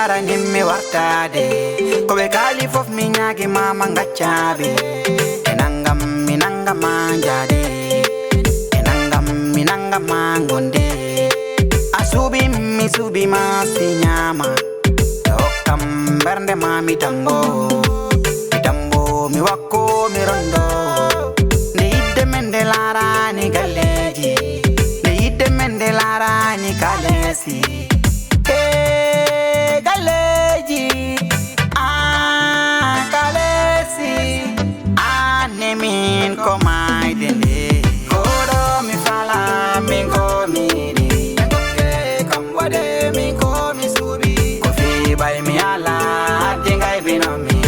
jara nimmi wartade ko be kali fof mi nyaagi mama ngaccabe enangam minanga manjade enangam minanga mangonde asubi mi subi masinyama okam bernde mami tambo mi wakko mi rondo ne yidde mende larani galleji ne yidde mende larani kalesi galleji kalesi nemin ko maydende kodo mi fala min ko miri kam wade min ko mi subi ko fi bay mi ala tingay binomi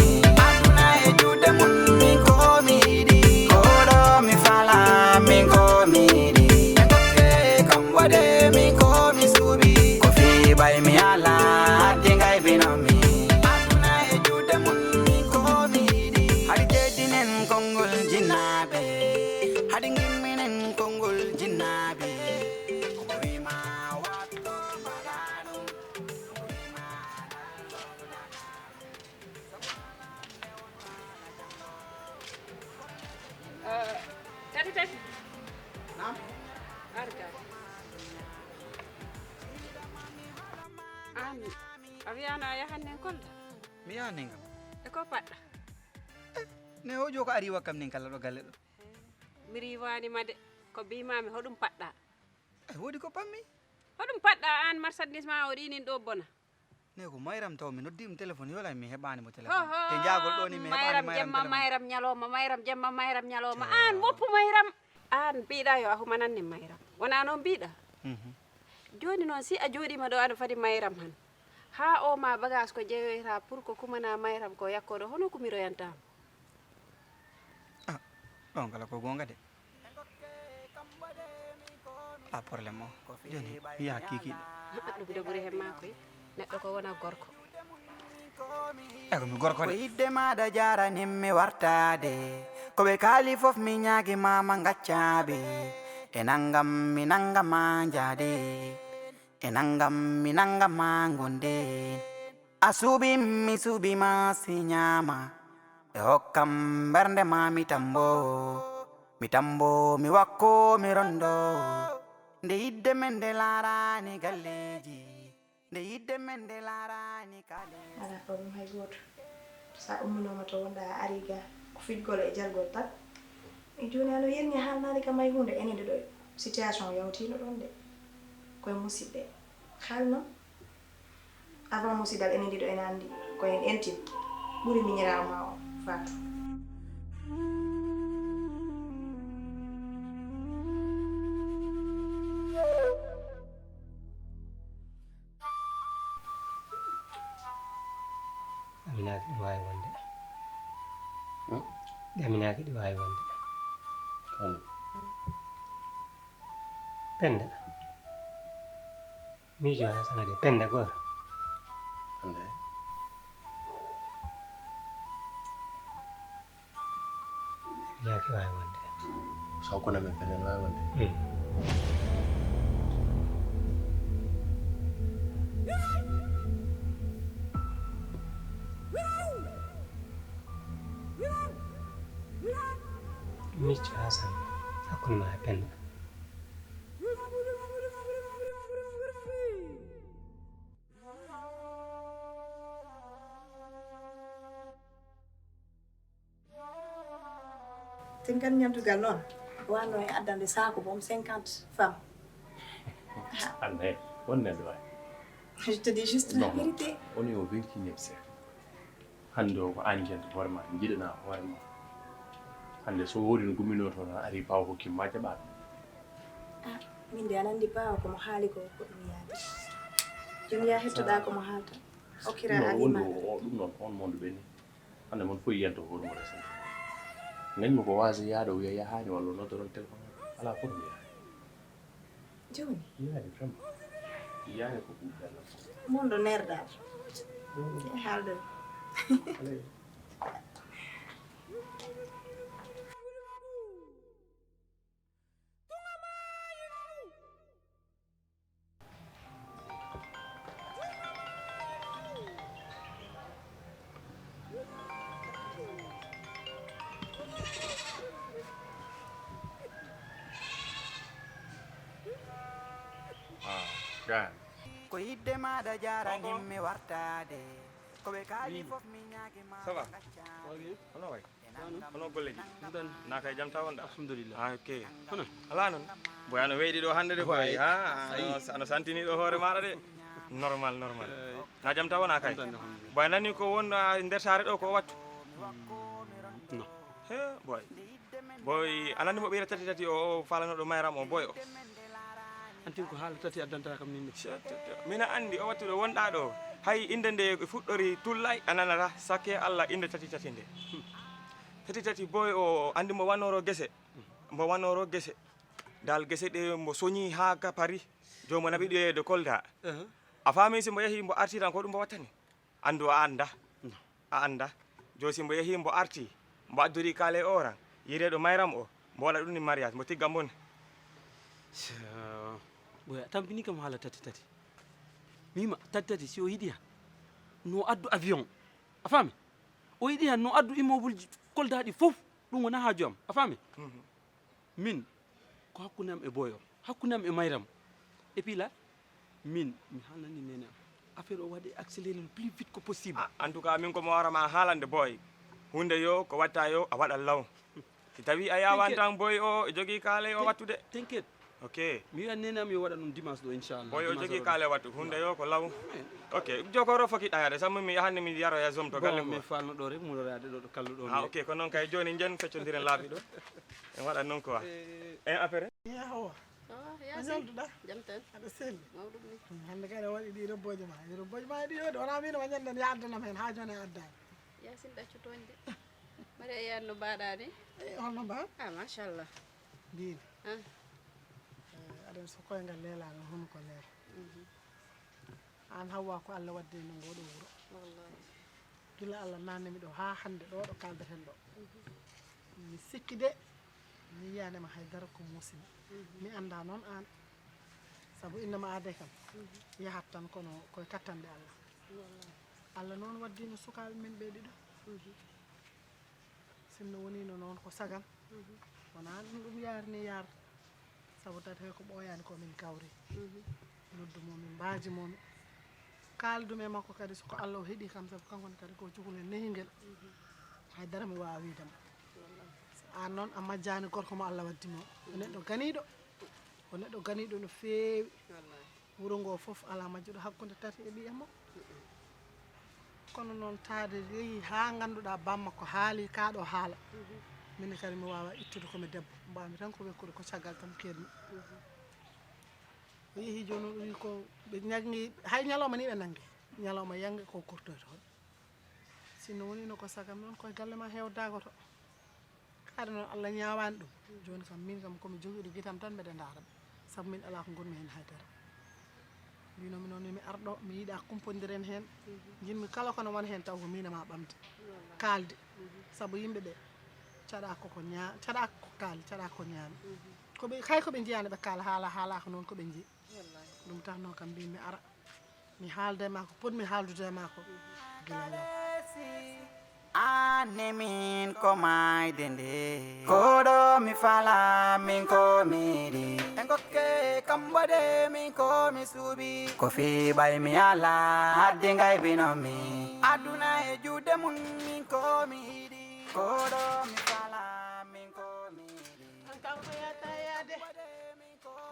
Aviana ya hannen kolda mi yanengam e ko padda ne hojo ko ari wakam nen kala do galle do mi riwani made ko bimami hodum padda wodi ko pammi hodum padda an marchandise ma o rinin do bona ne ko mayram taw mi noddim téléphone yola mi hebani mo téléphone te jagol do ni mi hebani mayram jemma mayram nyaloma an woppu mayram an biida yo ahumananne mayram wona non biida joni non si a jodi ma do an fadi mayram han ha o ma bagage ko jeeweta pour ko kumana mayram ko yakkodo hono ko mi royanta don kala ko gonga de problème o ko joni ya kiki dum de buri hemma koy neddo ko wona gorko ko mi gorko de idde maada jara nimmi wartade ko be kali fof mi nyaagi mama ngaccabe enangam minanga manjade enangam minanga mangonde asubi mi subi masinyama hokkam bernde mami tambo mi wakko mi rondo nde yidde mende larani galleji nde yidde mende larani kale ala problem hay goto sa ummunoma to wonda ariga ko fijgol e jalgol tan e joni alo yerni halnade kam may hunde enede do situation yawtino don de koye musidɓe halno avant musidal enen ɗiɗo en andi koyen entin ɓuri miñirawo ma o fatou Aminaki ɗi wawi wonde Aminaki ɗi wawi wonde Penda mijo ha sanade Penda goto Aminaki wawi wonde sawkona men Penda wawi wonde mijo ha san hakkude ma e Penda tenkan ñamtugal noon wano e addande saako bom 50 femmes Anne on ne doy je te dis juste la vérité on est au 21e siècle hande ko anjent horma jidana horma hande so wodi no gumino to ari bawo ko kimma jaba min de anandi bawo ko mo haali ko ko dum yaade joni ya hettoda ko mo haalta okira alima dum non on mondo beni hande mon fo yento ko mo resen ngani ko wazi yaado wiya yahaani walla no doron téléphone ala ko wiya joni yaade vraiment yaade ko buudala mondo nerda haaldo Gan. ko yidde maɗa jaranimme wartade koɓe kaali fof mi ñaagima Ça va? Ono way? Ono golleji? Naka e jam taw wonɗa? Alhamdulillah. Ah, ok. Ala noon? Boy ano weyɗi ɗo hannde de boy. Ha, ano santini ɗo hoore maɗa de. Normal. Na jam taw wona kay? Boy nani ko won nder saare ɗo ko wattu? Non. He, boy. Boy, anandi mo ɓeyra tati o falanoɗo mayram o boy o. Antin ko haala tati addanta kam ni. Mina andi o wattu ɗo wonɗa ɗo. Hay inde nde fuɗɗori tullay ananata sakke Allah inde tati nde. Tati boy o andi mo wannoro gese. Dal gese ɗe mo soñi ha ga Paris. Jomo naɓi ɗe de Kolda. A faami si mbo yehi mbo arti tan ko ɗum mbo wattani. Andu a anda. Jo si mbo yehi mbo arti. Mbo addori kaale oran. Yireɗo mayram o. Mbo waɗa ɗum ni mariage mbo tigga mbone. Boy tampini kam haala tati. Mima tati si o yiɗi han no addu avion. A faami? O yiɗi han no addu immeuble Kolda ɗi fof ɗum wona haaju am. A faami? Min ko hakkunde am e boy o. Hakkunde am e mayram. Et puis là, min mi haalnani nene am. Affaire o waɗi accéléré le plus vite que possible. En tout cas min komo warama haalande boy. Hunde yo ko watta yo a waɗa law. Si tawi a yawan tan boy o e jogui kaale o wattude. T'inquiète. Ok. Mi wiyan nene am yo waɗa ɗum dimanche ɗo inchallah. Boy o jogui kaale wattu hunde yo ko law. Ok jokoro fokiɗa yade sammu mi yahanni mi yaroya zom to galle Bon, ko. mi falno ɗo rek muɗorade ɗo ɗo kallu ɗo. Ah ok ko noon kay joni jen feccodiren laabi ɗo. En waɗat noon quoi. En affaire yahowa a ñalduɗa jam tan aɗa selli mawɗum ni hannde kadi a waɗi ɗi robboje ma ɗi ɗo de wona mino ma ñanden ya addanam hen ha joni a addani yasin ɗaccutoñde mbaɗa e yanno mbaɗani holno mba machallah mbimi Ah. aɗen so koyngal leelagal hono ko leela an hawwa ko Allah wadde no ngoɗo wuuro wallahi gila Allah nannemi ɗo ha hande ɗo ɗo kaldeten ɗo mi sikki de mi yiyanema haydara ko musimi mi anda noon an saabu innama ade kam yahat tan kono koye kattande Allah Allah noon waddino sukaɓe men ɓe ɗiɗo sinno wonino noon ko sagan wona ɗum yarni yar saabu tati hay ko ɓooyani komin kawri noddumomin mbajimomi kaldume makko kadi soko Allah o heeɗi kam saabu kankone kadi ko cukalel nehiguel haydara mi wawa widema an noon a majjani gorko mo Allah waddimo o neɗɗo ganiɗo no feewi wuuro ngo foof ala majjuɗo hakkude tati e ɓiyam o kono noon taade yeehi ha ganduɗa bamma ko haali kaɗo haala min kadi mi wawa ittude komi debbo mbawmi tan ko wekkude ko caggal tan keedmi o yeehi joni o wi ko ɓe ñaggi hay ñalawma ni ɓe nangge ñalawma yangue ko kurtoytoɗo sinno wonino ko sagam noon koye galle ma hewdagoto kaade noon Allah ñawani ɗum joni kam min kam komi joguiɗo guitam tan mbeɗe daara saabu min ala ko gonmi hen haydara mbinomi noon mi arɗo mi yiiɗa kumpodiren hen jinmi kala kono won hen taw ko minema ɓamde kalde saabu yimɓeɓe caɗa koko kaali caɗa ko ñaami koɓe hay koɓe jiyani ɓe kaala haala ko noon koɓe jii ɗum tanno kam mbi mi ara mi haalde ma ko potmi haaldude ma ko gila law ane min ko mayde nde koɗo mi fala min ko miɗi e gokke kam waɗe min ko mi suuɓi ko fiɓay mi ala hadde gaybinomi aduna e juuɗe mum min ko mi yiɗi koɗo mi fala min ko miɗi kanko yata yaade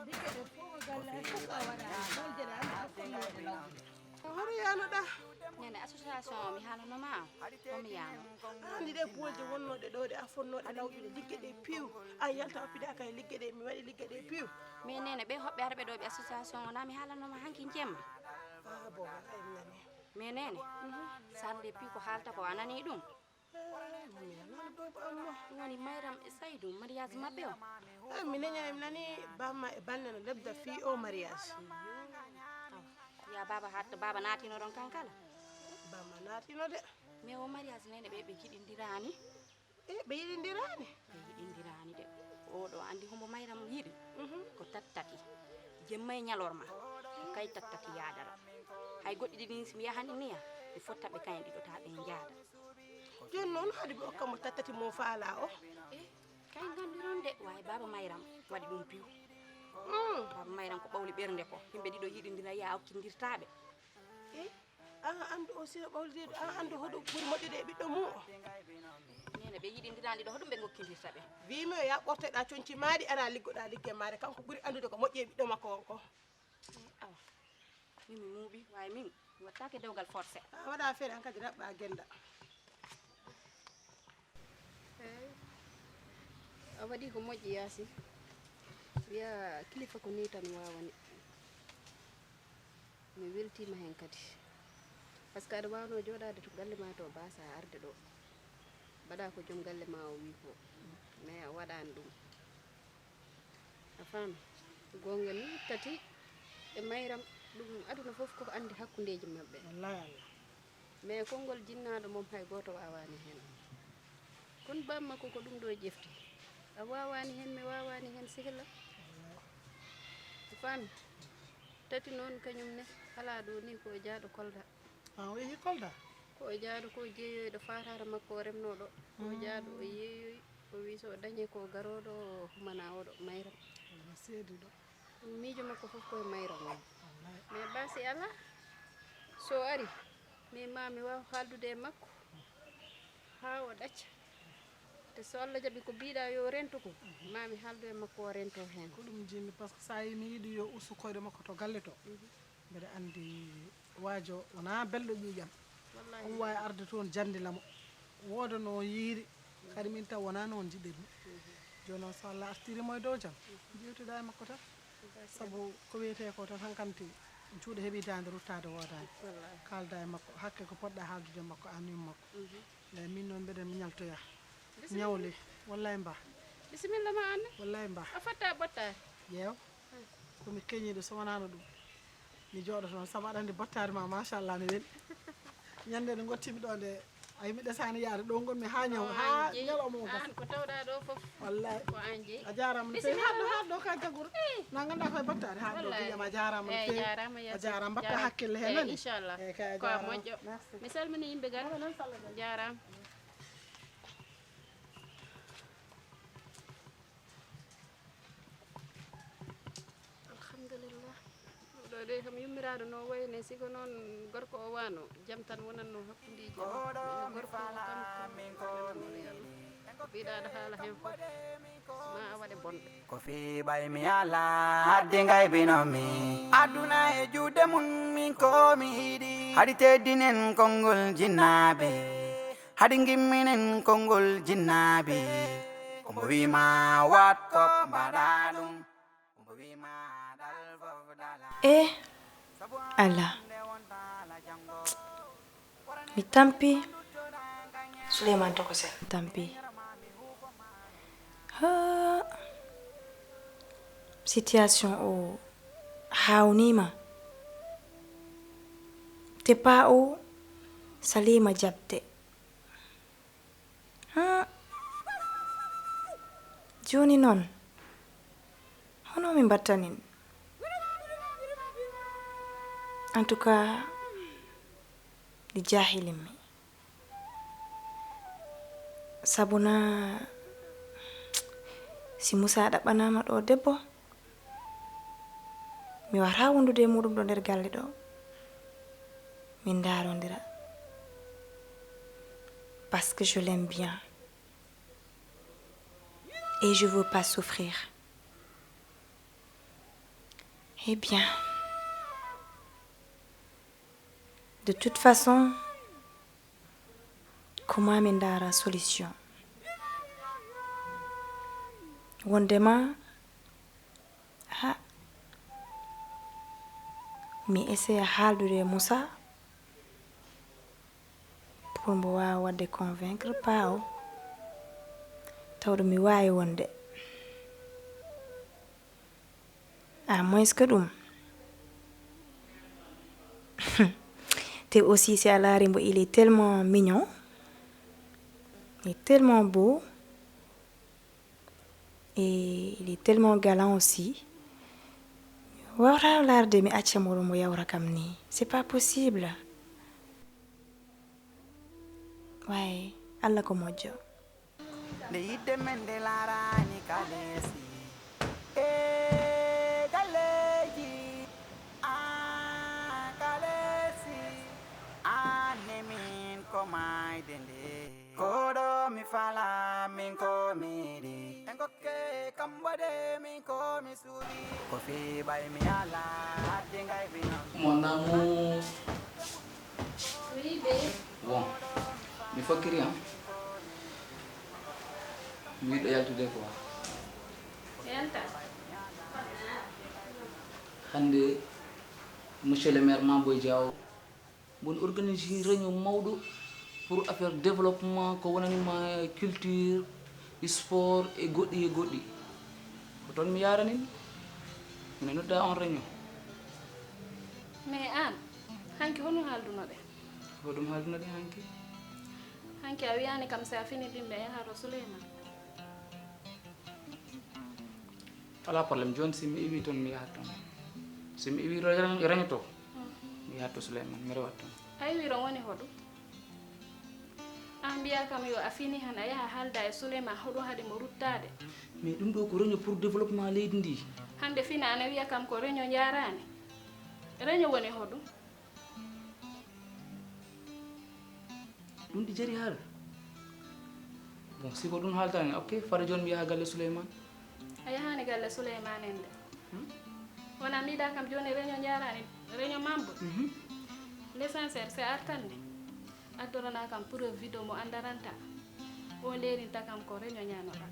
dike ɗe fof galle fof a waɗa doljeɗe hono yanoɗa nene association o mi haalanoma komi yano andi ɗe bolje wonnoɗe ɗo ɗe a fonnoɗe lawƴude ligge ɗe piiw a yalta a fiɗaka e ligge ɗe mi waɗi ligge ɗe piiw min nene ɓe hoɓɓe arɓe ɗo ɓe association o na mi haalanoma hanki jemma bo ay nani min nene sarde pi ko haalta ko a nani ɗum ɗum woni mayram e saydou mariage mabɓe o mi neñani mi nani bamma e balle no lebda fi o mariage ya baba hatta baba naatino ɗon kankala bamma naatino de mais o mariage nene ɓe jiɗindirani ɓe yiɗindirani ɓe yiɗindirani de oɗo andi hombo mayram yiɗi ko tattati jemma e ñalorma kay tattati yadara hay goɗɗi ɗiɗi somi yahani niya ɓe fotta ɓe kayen ɗiɗo ta ɓe jaada joni noon haade ɓe hokkamo tattati mo faala o kay ganduron de way baba mayram waɗi ɗum piw baba mayram ko ɓawli ɓernde ko yimɓe ɗiɗo yiɗidira yawtindirtaɓe an andu o sino ɓawlideɗo an andu hoɗum ɓuuri moƴƴude e ɓiɗɗo mum o nene ɓe yiɗidirani ɗo hoɗum ɓe gokkidirta ɓe wimi o ya ɓortoɗa coñci maɗi ara liggoɗa ligge maɗe kanko ɓuuri andude ko moƴƴi e ɓiɗɗo makko wonko awa min mi muuɓi wawi min mi wattake dewgal forcé a waɗa feere an kadi raɓɓa genda eyi a waɗi ko moƴƴi yaasi wiya kilifa ko ni tan wawani mi weltima hen kadi par ce que aɗa wawno joɗade to galle ma to basa arde ɗo mbaɗa ko joom galle ma o wi ko mais a waɗani ɗum a faami gonga ni tati e mayram ɗum aduna foof koko andi hakkudeji mabɓe wallahi allah mais konngol jinnaɗo moom hay goto wawani hen kono bamma ko ɗum ɗo ƴefti a wawani hen mi wawani hen sihla a faami tati noon kañum ne ala ɗo ni ko jaaɗo kolda an o yeehi kolda ko jaaɗo ko jeeyoyɗo fatara makko o remnoɗo ko jaaɗo o yeeyoy o wi so dañi ko garoɗo o humana oɗo mayram seedi ɗo miijo makko fof koye mayram on mais basi ala so ari min ma mi waw haldude e makko ha o ɗacca te so Allah jaaɓi ko mbiɗa yo rento ko mami haaldu e makko o rento hen ko ɗum jinmi par ce que sa yi mi yiiɗi yo ustu koyɗe makko to galle to mbeɗa andi waajo wona belɗo ƴiƴam on wawi arde toon jandilamo wooda no yiiri kadi min taw wona noon jiɗirmi joni noon so Allah artirimo e dow jam jewtuɗa e makko tan saabu ko wiyete ko tan hankanti juuɗe heeɓidade ruttade wodani kalda e makko hakke ko poɗɗa haaldude e makko an yum makko eyi min noon mbeɗen miñaltoya ñawle wallahi mba bisimilla ma anne wallahi mba a fatta bottare ƴeew komi keñiɗo so wonano ɗum mi jooɗo toon saabu aɗa andi bottare ma machallah ne weeli ñande nde gottimi ɗo nde ayi mi ɗesani yaade ɗo gonmi ha ñaw ha ñalawma o an ko tawɗa ɗo foof wallahi ko an jeeyi a jarama no fewi haɗɗo ka jagguro na ganduɗa koye bottare haɗɗo wiyama a jarama no fewi a jarama mbatta hakkille hen nani inchallah eyyi kay a ko jarama moƴƴo mi salmini yimɓe gal jarama alhamdulillah ɗo de kam yummiraɗo no wayne siko noon gorko o wano jaam tan wonanno hakkudiji gorko kam ko mbiɗaɗo haala hen fof ma a waɗe bonɗo ko fi ɓay mi ala hadde ngay binomi aduna e juuɗe mum min ko mi yiɗi haɗi teddinen konngol jinnaɓe haɗi gimminen konngol jinnaɓe omo wima wat kop mbaɗa ɗum omo wima dal fof dala ala mi tampi Souleymane Tokosel mi tampi situation o hawnima te pa o salima jabde joni noon hono min mbattanin en tout cas ɗi jahilimmi sabuna si Moussa ɗaɓɓanama ɗo debbo mi wata wondude e muɗum ɗo nder galle ɗo min darodira parce que je l'aime bien et je veux pas souffrir. Eh bien, de toute façon, comment min dara solution? Wondema mi essaye haaldude Moussa pour mbo wawa wadde convaincre pa o tawɗo mi wawi wonde à moins que ɗum te aussi si a laari mbo il est tellement mignon il est tellement beau et il est tellement galant aussi wawata laarde mi acca moɗo mo yawra kam ni c'est pas possible way Allah ko moƴƴo nde yidde men nde laarani kalesi ngay dende kodo mi fala min ko miri engoke kambode min ko mi subi ko fi bay mi ala ade ngay bino Mon amour. Oui, bébé. Bon, mi fakiri hein. Mi do yaltude ko. Yanta. Hande monsieur le maire Mamboy Diaw bon organiser réunion mawdo pour affaire développement ko wonani ma culture sport et goddi ko ton mi yarani mi nodda on réunion Mais an, hanki hono haldunoɗe hodum haldunade hanki hanki a wiyani kam sa fini dimɓe yahato Souleyman. ala problème joni si mi iwi ton mi yahat ton si mi iwi réunion to mi yahat to Souleyman mi rewat ton Ay wiro woni hoɗum an mbiya kam yo a fini han a yaha halda e Souleyman hoɗo haade mo ruttade mais ɗum ɗo ko réunion pour développement leydi ndi hande fina ana wiya kam ko réunion jarani réunion woni hoɗum ɗum ɗi jari haala bon siko ɗum haaltani ok fara joni mi yaha galle Souleyman a yahani galle Souleyman en de wona mbiɗa kam joni réunion jarani réunion mambo l'essentiel c'est artande addorana kam preuve vidéo mo andaranta o lerinta kam ko réunion ñanoɗa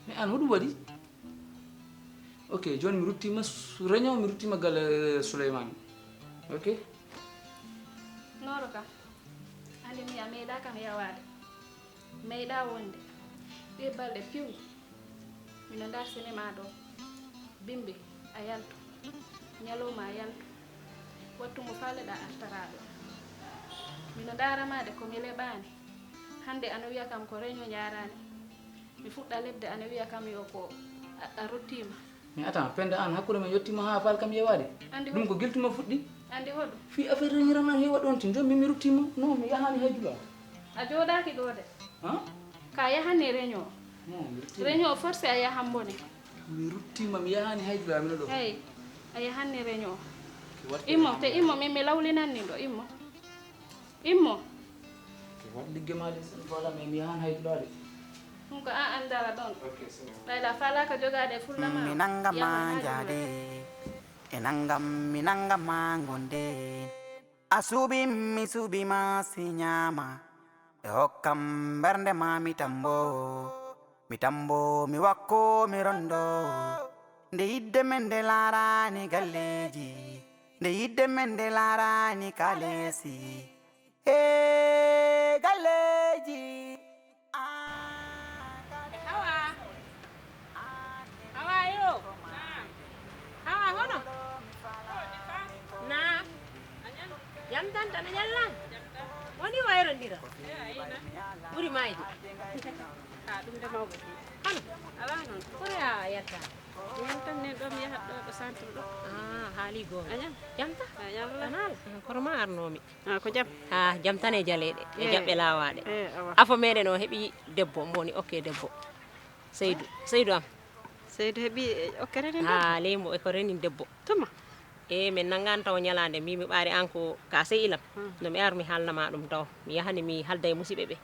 mais an hoɗum waɗi ok joni mi ruttima réunion mi ruttima galle Souleyman ok noro kam andi mi a meeɗa kam yawade meeɗa wonde ɗe balɗe piwi mino dar cinéma ɗo bimbi a yaltu ñalowma a yaltu wattu mo faleɗa artaraɗo mino daramade komi leɓani hande ana wiya kam ko réunion jarani mi fuɗɗa lebde ana wiya kam yo ko a rottima mais attends penda an hakkude men yettima ha fal kam yewade andi ɗum ko guiltuma fuɗɗi andi hoɗum fi affaire réunion hewa ɗon tin joni mi ruttima non mi yahani haydula a joɗaki ɗo de han ka yahani réunion non mi ruttima réunion forcé a yahan bone mi ruttima mi yahani haydula mino ɗo hey a yahanni réunion immo te immo min mi lawlinanni ɗo immo ke wat ligge maɗe voilà mais mi yahani haydulade ɗum ko an andara ɗon ɓayla falaka jogade fullama minanga manjade enangam minanga mangonde asubi mi subi ma sinyama e hokkam bernde ma mitambo mi wakko mi rondo nde yidde men de larani galleji nde yidde men de larani kalesi e galleji Jam tan tan nyallan woni wayrondira ɓuri mayde ha ɗum de mawɓe hano ala noon ɓuri a yetta yan tan nen ɗo mi yahat ɗo ɗo centre ɗo haali goo añan jamta ñallanala koroma arnomi ko jam ha jam tan e jaleɗe e jaɓɓe lawaɗe awa afo meɗen o heeɓi debbo mboni okke debbo seydou am seydou heeɓi okke renen ha leymo e ko renin debbo tuma e min nangan taw ñalande mbimi ɓaari an ko ka sehilam no mi ar mi haalnama ɗum taw mi yahani mi halda e musidɓe ɓe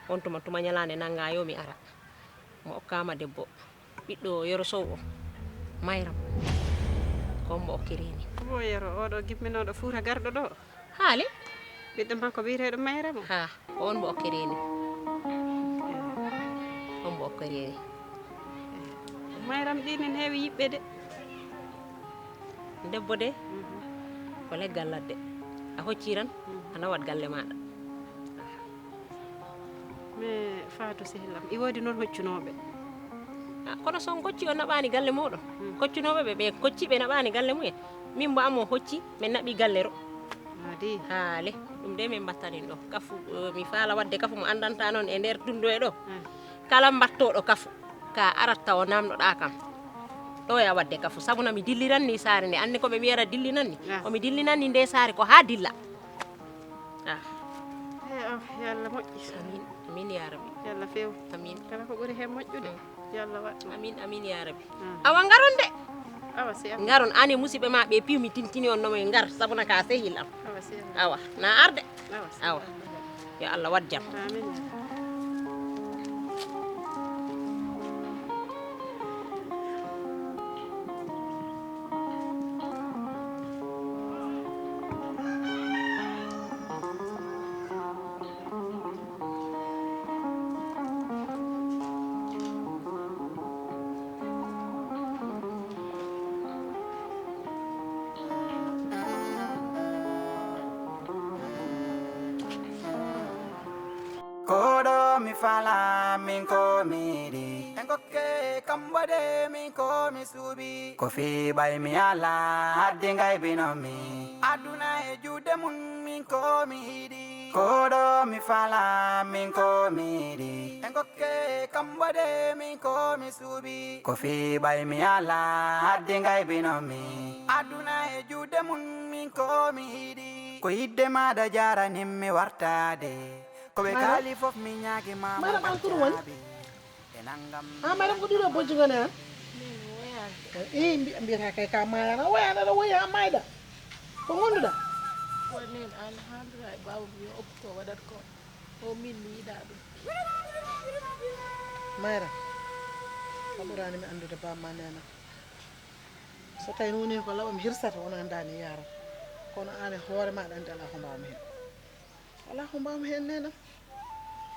on tuma ñalande nanga yo mi ara mo okkama debbo ɓiɗɗo Yoro Sow o Mayram ko mo okkireni bo yero oɗo gimminoɗo Fuuta garɗo ɗo haali ɓiɗɗo makko wiyeteɗo Mayram o ha ko on mo okkireni on mo okkireni Mayram ɗinen heewi yiɓɓe de debbo de ko leggal ladde a hocci tan a nawat galle maɗa mais Fatou Sehlam i wodi noon hoccunoɓe kono son kocci o naɓani galle moɗon koccunoɓe ɓe kocciɓe naɓani galle mumen min mbo amo hocci min naɓi galle ro adi haale ɗum de min mbattanin ɗo kafu mi faala wadde kafu mo andanta noon e nder dundo e ɗo kala mbattoɗo kafu ka arat taw namdoɗa kam ɗo ya wadde kafu sabuna mi dilliranni saare nde anni koɓe wiyata dillinanni omi dillinanni nde saare ko ha dilla yalla moƴƴi amin amin ya rabbi yalla few amin kala ko ɓuuri hen moƴƴude yalla waɗ amin amin ya rabbi awa garon de awa si garon ani musidɓe ma ɓe piwmi tintini on nomo ngar sabuna ka sehil am awa si awa na arde awa yo Allah wat jam amin Kodo mi fala min ko miri engoke kambade min ko mi subi kofi bay mi ala adingay binomi aduna e jude mun min ko mi hidi kodo mi fala min ko miri engoke kambade min ko mi subi kofi bay mi ala adingay binomi aduna e jude mun min ko mi hidi ko hidde ma da jara nimmi wartade Madam, angkuru wan. Madam ko dilo boju ngana. Mbira kay ka maya na waya na waya mayda. Ko ngondu da. Wonen alhamdulillah babu bi opto wadat ko. O min mi da do. Mayra. Kaburani mi andude ba manena. So tay noni ko lawam hirsata wona ndani yara. Kono ane hoore ma dan dala ko mbam hen. Ala ko mbam hen nena.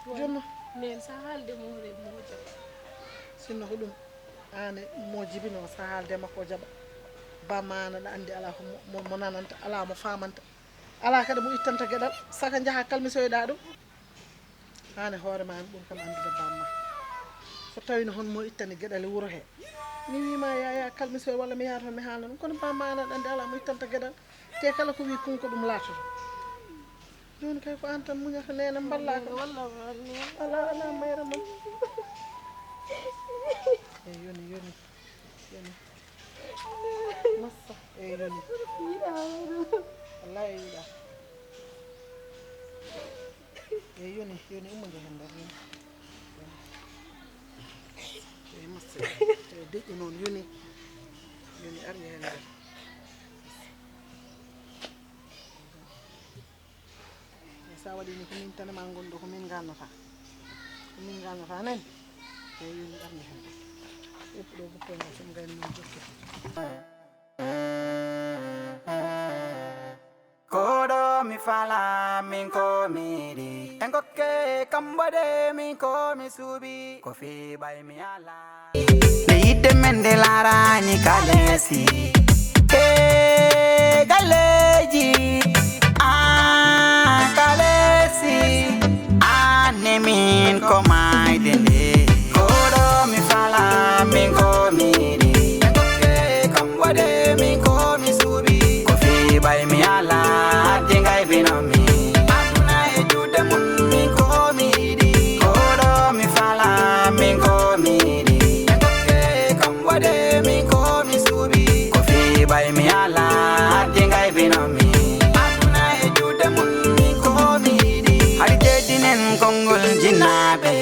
Jonno nen sa halde mo re mo jaba sinno ko dum ane mo jibino sa halde makko jaba ba mana da andi ala ko mo nananta ala mo famanta ala kada mo ittanta gedal saka jaha kalmi soyda dum ane hoore ma dum kam andude bamma so tawino hon mo ittani gedal wuro he mi wi ma ya kalmi soy wala mi yaata mi halan kono ba mana da andi ala mo ittanta gedal te kala ko wi kunko dum laato joni kay ko antan muñata nena balla ko walla ala mayra mo yoni massa yoni wallahi ida yoni umma jahanda massa deji non yoni arni hende sa waɗi ni ko min tan ma gondo ko min gannata nen e yoni arni hen ɓeɗo bukkono som gani min jokki kodo mi fala min ko miri engoke kambade min ko mi subi ko fi bay mi ala le yidde men de larani kalesi ke galeji min ko mai dende kodo mi fala min ko miri engoke kambade min ko mi subi ko fi bay mi ala dingay binomi aduna e jude mun min ko miri kodo mi fala min ko miri engoke kambade min ko mi subi ko fi bay mi ala dingay binomi aduna e jude mun min ko miri hari jedinen kongol jinnabe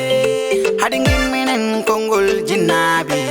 hadi ngimminen kongol jinnabe